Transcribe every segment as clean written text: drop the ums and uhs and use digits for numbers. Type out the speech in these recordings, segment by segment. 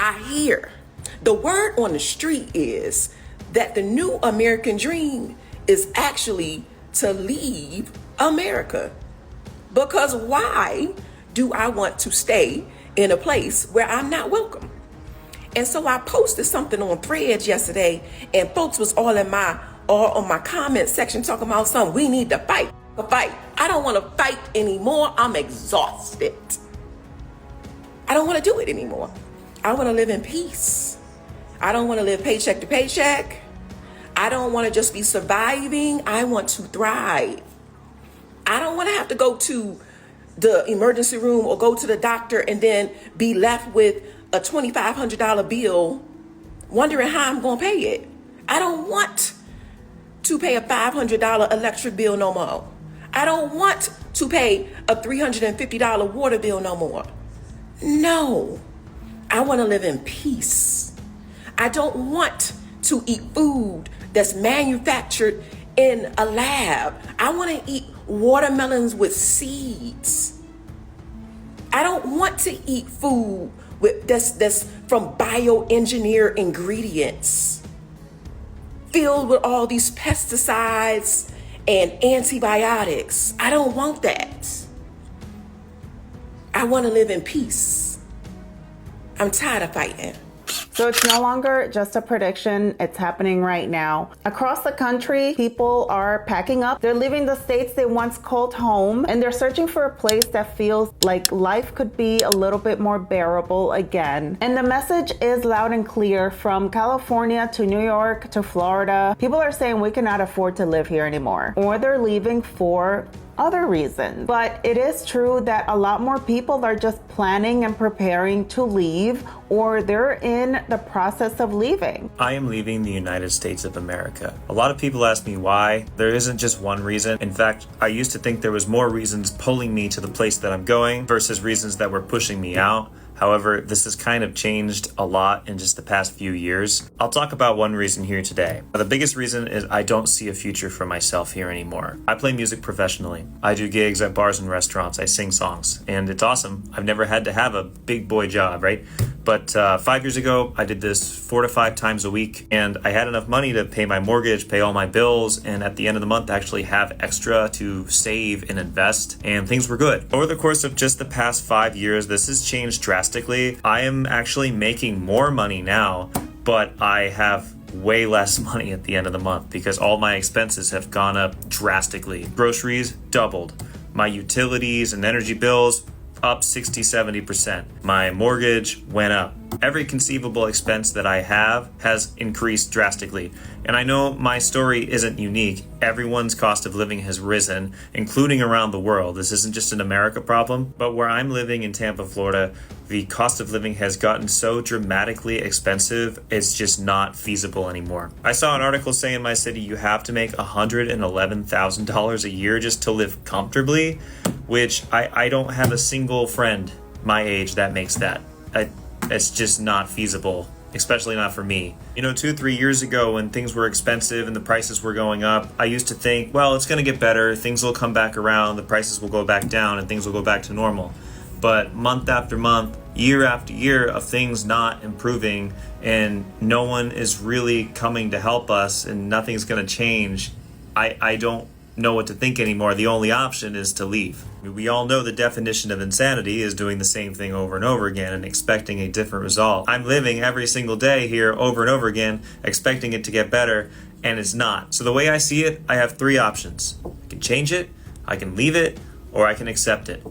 I hear the word on the street is that the new American dream is actually to leave America. Because why do I want to stay in a place where I'm not welcome? And so I posted something on Threads yesterday, and folks was all on my comment section talking about something. We need to fight. I don't want to fight anymore. I'm exhausted. I don't want to do it anymore. I want to live in peace. I don't want to live paycheck to paycheck. I don't want to just be surviving. I want to thrive. I don't want to have to go to the emergency room or go to the doctor and then be left with a $2,500 bill wondering how I'm going to pay it. I don't want to pay a $500 electric bill no more. I don't want to pay a $350 water bill no more. No, I want to live in peace. I don't want to eat food that's manufactured in a lab. I want to eat watermelons with seeds. I don't want to eat food that's from bioengineered ingredients filled with all these pesticides and antibiotics. I don't want that. I want to live in peace. I'm tired of fighting. So it's no longer just a prediction, it's happening right now. Across the country, people are packing up. They're leaving the states they once called home, and they're searching for a place that feels like life could be a little bit more bearable again. And the message is loud and clear from California to New York to Florida. People are saying we cannot afford to live here anymore, or they're leaving for other reasons. But it is true that a lot more people are just planning and preparing to leave, or they're in the process of leaving. I am leaving the United States of America. A lot of people ask me why. There isn't just one reason. In fact, I used to think there was more reasons pulling me to the place that I'm going versus reasons that were pushing me out. However, this has kind of changed a lot in just the past few years. I'll talk about one reason here today. The biggest reason is I don't see a future for myself here anymore. I play music professionally. I do gigs at bars and restaurants. I sing songs, and it's awesome. I've never had to have a big boy job, right? But 5 years ago, I did this 4 to 5 times a week, and I had enough money to pay my mortgage, pay all my bills, and at the end of the month, actually have extra to save and invest, and things were good. Over the course of just the past 5 years, this has changed drastically. I am actually making more money now, but I have way less money at the end of the month because all my expenses have gone up drastically. Groceries doubled. My utilities and energy bills up 60-70%. My mortgage went up. Every conceivable expense that I have has increased drastically. And I know my story isn't unique. Everyone's cost of living has risen, including around the world. This isn't just an America problem, but where I'm living in Tampa, Florida, the cost of living has gotten so dramatically expensive, it's just not feasible anymore. I saw an article saying in my city you have to make $111,000 a year just to live comfortably, which I don't have a single friend my age that makes that. It's just not feasible, especially not for me. 2-3 years ago when things were expensive and the prices were going up, I used to think, well, it's going to get better, things will come back around, the prices will go back down, and things will go back to normal. But month after month, year after year of things not improving, and no one is really coming to help us, and nothing's going to change, I don't know what to think anymore. The only option is to leave. We all know the definition of insanity is doing the same thing over and over again and expecting a different result. I'm living every single day here over and over again, expecting it to get better, and it's not. So the way I see it, I have 3 options. I can change it, I can leave it, or I can accept it.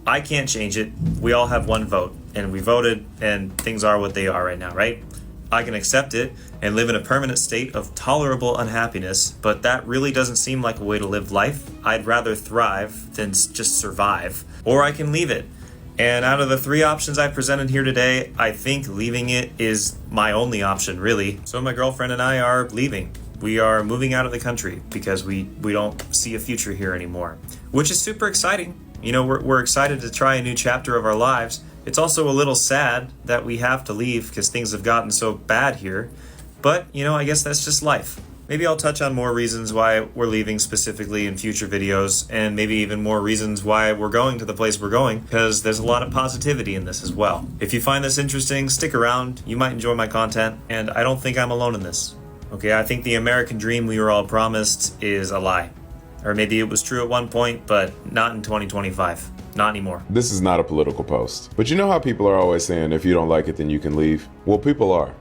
I can't change it. We all have one vote, and we voted, and things are what they are right now, right? I can accept it and live in a permanent state of tolerable unhappiness, but that really doesn't seem like a way to live life. I'd rather thrive than just survive. Or I can leave it. And out of the 3 options I presented here today, I think leaving it is my only option, really. So my girlfriend and I are leaving. We are moving out of the country because we don't see a future here anymore, which is super exciting. We're excited to try a new chapter of our lives. It's also a little sad that we have to leave because things have gotten so bad here. But, I guess that's just life. Maybe I'll touch on more reasons why we're leaving specifically in future videos, and maybe even more reasons why we're going to the place we're going, because there's a lot of positivity in this as well. If you find this interesting, stick around. You might enjoy my content, and I don't think I'm alone in this. Okay, I think the American dream we were all promised is a lie. Or maybe it was true at one point, but not in 2025. Not anymore. This is not a political post. But you know how people are always saying, if you don't like it, then you can leave? Well, people are.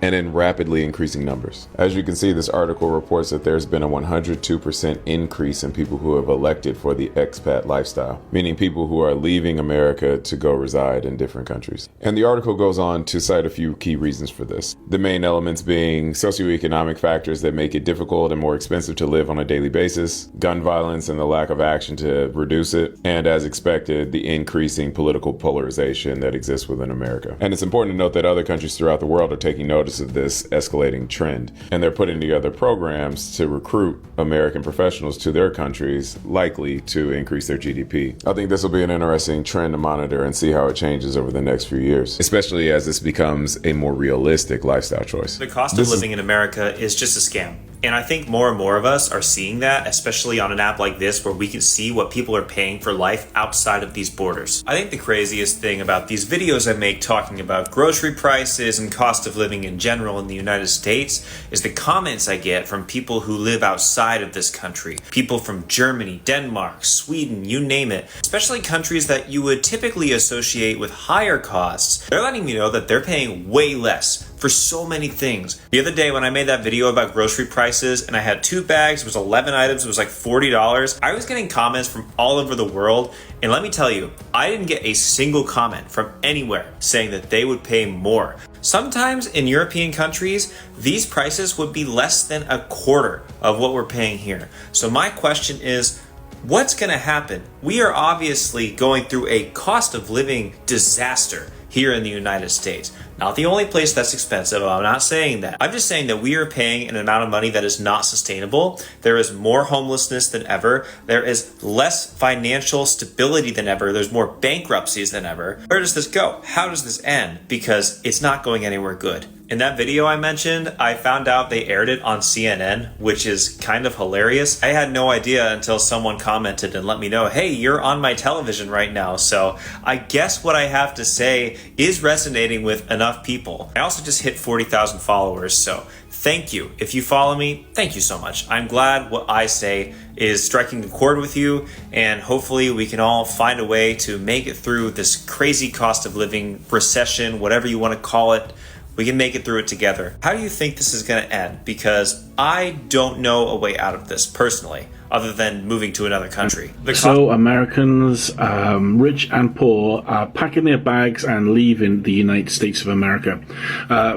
And in rapidly increasing numbers. As you can see, this article reports that there's been a 102% increase in people who have elected for the expat lifestyle, meaning people who are leaving America to go reside in different countries. And the article goes on to cite a few key reasons for this. The main elements being socioeconomic factors that make it difficult and more expensive to live on a daily basis, gun violence and the lack of action to reduce it, and as expected, the increasing political polarization that exists within America. And it's important to note that other countries throughout the world are taking notice of this escalating trend, and they're putting together programs to recruit American professionals to their countries, likely to increase their GDP. I think this will be an interesting trend to monitor and see how it changes over the next few years, especially as this becomes a more realistic lifestyle choice. The cost of living in America is just a scam. And I think more and more of us are seeing that, especially on an app like this where we can see what people are paying for life outside of these borders. I think the craziest thing about these videos I make talking about grocery prices and cost of living in general in the United States is the comments I get from people who live outside of this country. People from Germany, Denmark, Sweden, you name it. Especially countries that you would typically associate with higher costs. They're letting me know that they're paying way less for so many things. The other day when I made that video about grocery prices and I had 2 bags, it was 11 items, it was like $40, I was getting comments from all over the world, and let me tell you, I didn't get a single comment from anywhere saying that they would pay more. Sometimes in European countries, these prices would be less than a quarter of what we're paying here. So my question is, what's gonna happen? We are obviously going through a cost of living disaster here in the United States. Not the only place that's expensive, I'm not saying that. I'm just saying that we are paying an amount of money that is not sustainable. There is more homelessness than ever. There is less financial stability than ever. There's more bankruptcies than ever. Where does this go? How does this end? Because it's not going anywhere good. In that video I mentioned, I found out they aired it on CNN, which is kind of hilarious. I had no idea until someone commented and let me know, hey, you're on my television right now. So I guess what I have to say is resonating with enough people. I also just hit 40,000 followers, so thank you. If you follow me, thank you so much. I'm glad what I say is striking a chord with you, and hopefully we can all find a way to make it through this crazy cost of living recession, whatever you want to call it. We can make it through it together. How do you think this is going to end? Because I don't know a way out of this personally, other than moving to another country. So Americans, rich and poor, are packing their bags and leaving the United States of America.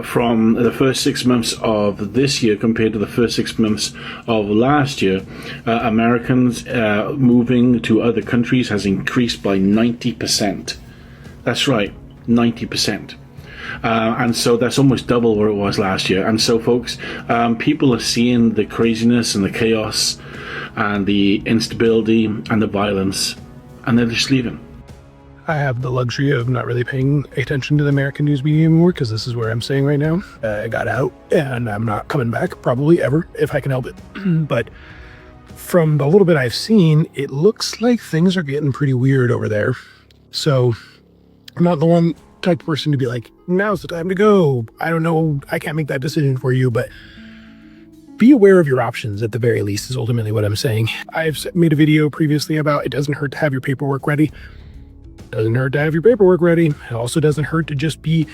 From the first 6 months of this year compared to the first 6 months of last year, Americans moving to other countries has increased by 90%. That's right, 90%. And so that's almost double where it was last year. And so, folks, people are seeing the craziness and the chaos and the instability and the violence, and they're just leaving. I have the luxury of not really paying attention to the American news media anymore because this is where I'm staying right now. I got out and I'm not coming back probably ever if I can help it. But from the little bit I've seen, it looks like things are getting pretty weird over there. So I'm not the one type of person to be like, now's the time to go. I don't know. I can't make that decision for you, but be aware of your options at the very least is ultimately what I'm saying. I've made a video previously about it doesn't hurt to have your paperwork ready. It doesn't hurt to have your paperwork ready. It also doesn't hurt to just be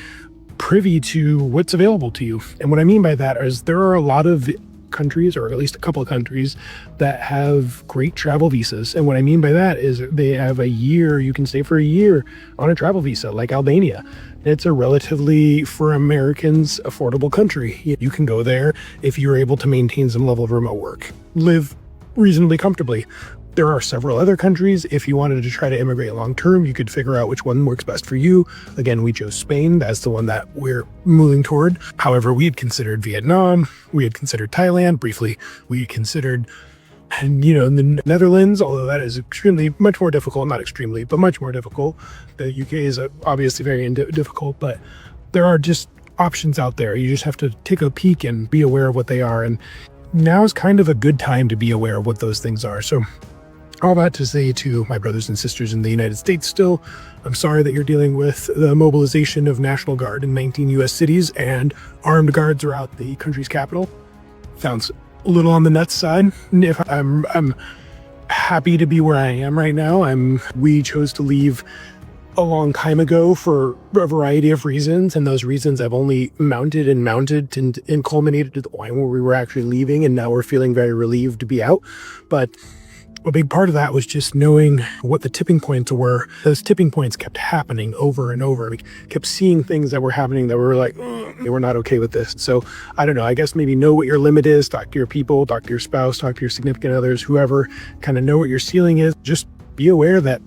privy to what's available to you. And what I mean by that is there are a lot of countries, or at least a couple of countries, that have great travel visas. And what I mean by that is they have a year, you can stay for a year on a travel visa, like Albania. It's a relatively, for Americans, affordable country. You can go there if you're able to maintain some level of remote work, live reasonably comfortably. There are several other countries. If you wanted to try to immigrate long term, you could figure out which one works best for you. Again, we chose Spain. That's the one that we're moving toward. However, we had considered Vietnam. We had considered Thailand briefly. We had considered, the Netherlands, although that is much more difficult, not extremely, but much more difficult. The UK is obviously very difficult, but there are just options out there. You just have to take a peek and be aware of what they are. And now is kind of a good time to be aware of what those things are. So all that to say to my brothers and sisters in the United States still, I'm sorry that you're dealing with the mobilization of National Guard in 19 U.S. cities and armed guards throughout the country's capital. Sounds a little on the nuts side. If I'm happy to be where I am right now. We chose to leave a long time ago for a variety of reasons, and those reasons have only mounted and culminated to the point where we were actually leaving, and now we're feeling very relieved to be out. But a big part of that was just knowing what the tipping points were. Those tipping points kept happening over and over. We kept seeing things that were happening that were like, we're not okay with this. So I don't know, I guess maybe know what your limit is, talk to your people, talk to your spouse, talk to your significant others, whoever, kind of know what your ceiling is. Just be aware that,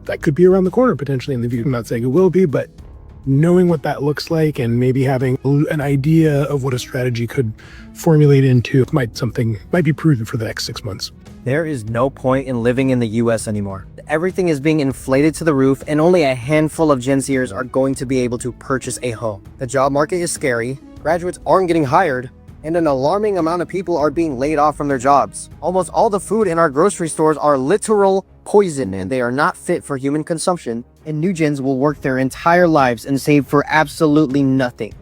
that could be around the corner potentially in the future. I'm not saying it will be, but knowing what that looks like and maybe having an idea of what a strategy could formulate into might be prudent for the next 6 months. There is no point in living in the US anymore. Everything is being inflated to the roof, and only a handful of Gen Zers are going to be able to purchase a home. The job market is scary, graduates aren't getting hired, and an alarming amount of people are being laid off from their jobs. Almost all the food in our grocery stores are literal poison, and they are not fit for human consumption, and new gens will work their entire lives and save for absolutely nothing,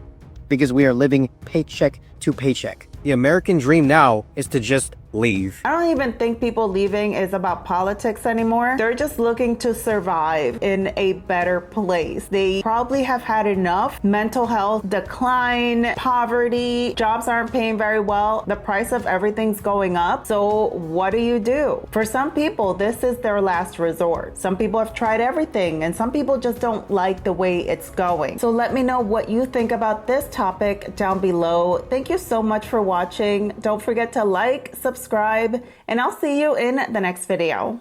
because we are living paycheck to paycheck. The American dream now is to just leave. I don't even think people leaving is about politics anymore. They're just looking to survive in a better place. They probably have had enough. Mental health decline, poverty, jobs aren't paying very well. The price of everything's going up. So what do? For some people, this is their last resort. Some people have tried everything, and some people just don't like the way it's going. So let me know what you think about this topic down below. Thank you so much for watching. Don't forget to like, subscribe, and I'll see you in the next video.